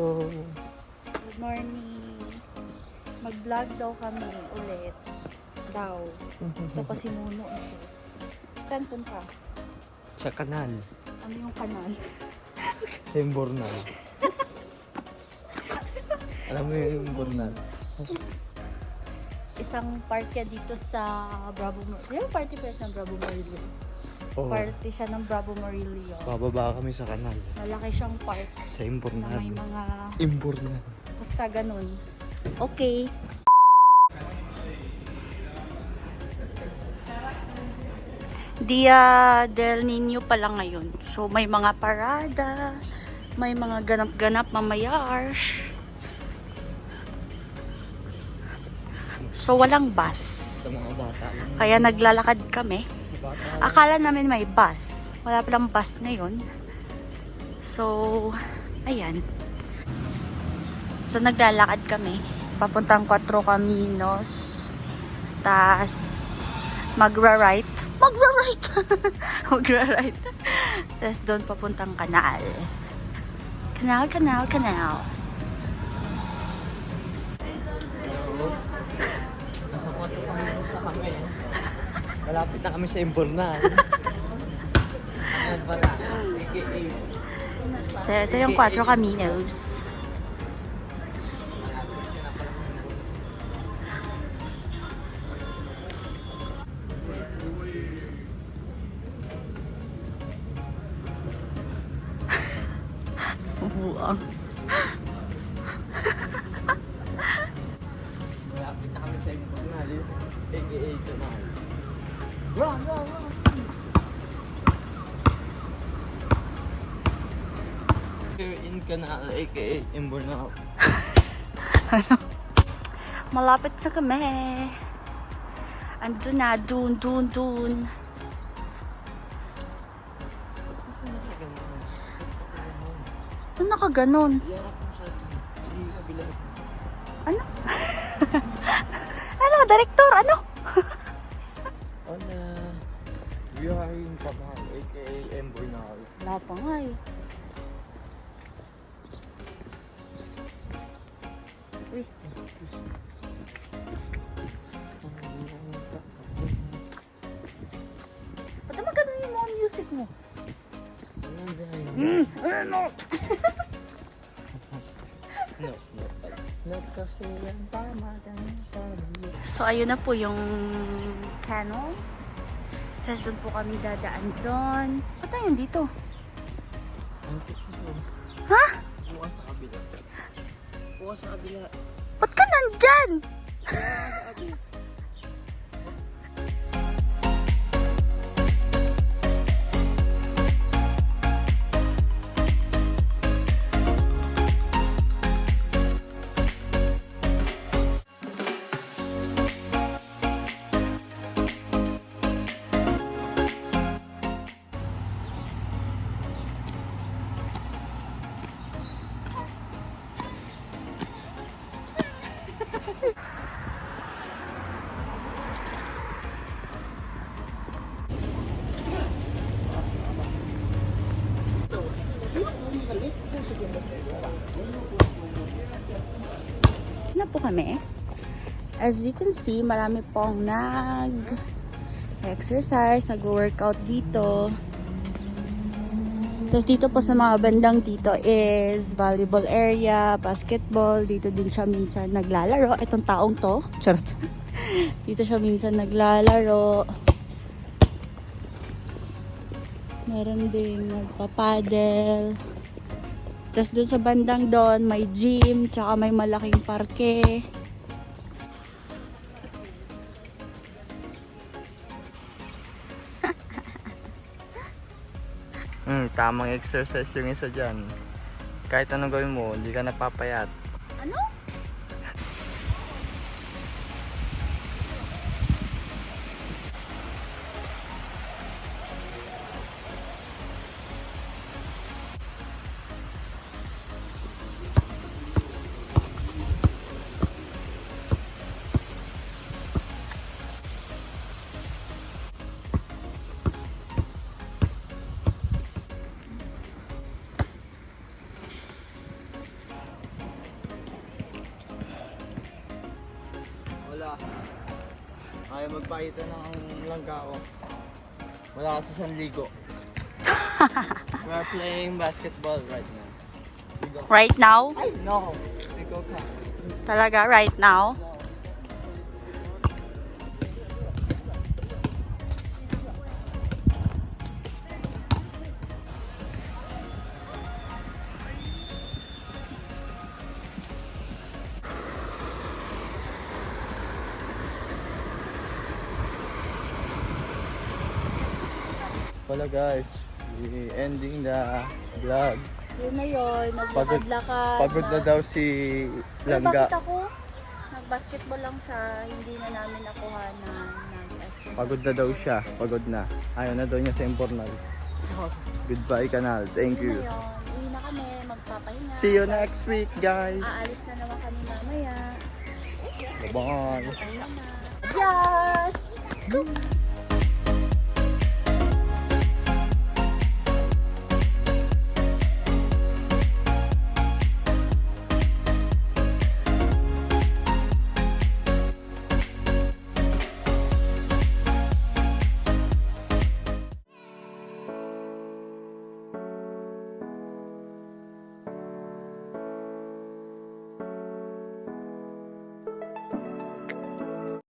Good morning. Mag-vlog daw kami ulit. Daw. Ito kasi muno. Saan punta? Sa kanal. Ano yung kanal? Sa Imbornal. Alam mo yung Imbornal? Isang party dito sa Bravo Murillo. Yung party pa ng Bravo Murillo. Oo. Party siya ng Bravo Murillo. Bababa kami sa kanal. Malaki siyang park Sa na Imbornal. may mga Imbornal. basta ganun. Okay. Dia del Nino pala ngayon. So may mga parada, may mga ganap-ganap mamayars. So walang bus. Sa mga bata. Kaya naglalakad kami. Sa bata. Akala namin may bus. Wala palang bus ngayon. So, ayan. So naglalakad kami. Papuntang Cuatro Caminos. Tas magra-right. Magra-right. Tas doon papuntang kanal. Kanal. Nasa 4 Caminos na kami. Malapit na kami sa Imbornal. Ano pala? AKA. So, ito yung Cuatro Caminos. Buang. Malapit na kami sa Imbornal. AKA kanal. Run! Here in Canal, aka Imbornal. Malapit sa kami. Andun na, dun. Ano nakaganon? Ano? Ano, director? Ano? Hola! We are in Canal, aka Imbornal. Wala pa nga eh. Uy. Ba't naman ganun yung mga music mo? Ano? So, ayun na po yung canal. Tapos doon po kami dadaan doon. Ba't tayo dito? Ha? Bukas sa kabila. Bukas sa kabila. Ba't ka nandyan? Na po kami. As you can see, marami pong nag-exercise, nag-workout dito. Tapos dito po sa mga bandang dito is volleyball area, basketball. Dito din siya minsan naglalaro. Itong taong to, charot. Dito siya minsan naglalaro. Meron din nagpapadel. Tapos dun sa bandang doon, may gym, tsaka may malaking parke. Tamang exercise yung isa dyan. Kahit anong gawin mo, hindi ka napapayat. Ano? Ayaw magpakita ng langga ko. Wala kasi siyang ligo. We're playing basketball right now. Ligo. Right now? Ay, no! Ligo ka. Talaga, right now? Wala guys, we ending the vlog. Yun na yun, naglakad-lakad. Pagod na daw si Pero Langga. bakit ako? Nag-basketball lang siya, hindi na namin nakuha na nag-exercise. Pagod na daw siya, pagod na. Ayaw na daw niya sa Imbornal. Goodbye kanal, thank Yun you. na yun, uwi na kami, magpapahinga. See you next week guys. Aalis na naman kami mamaya. Bye-bye. Pahinga na. Yes!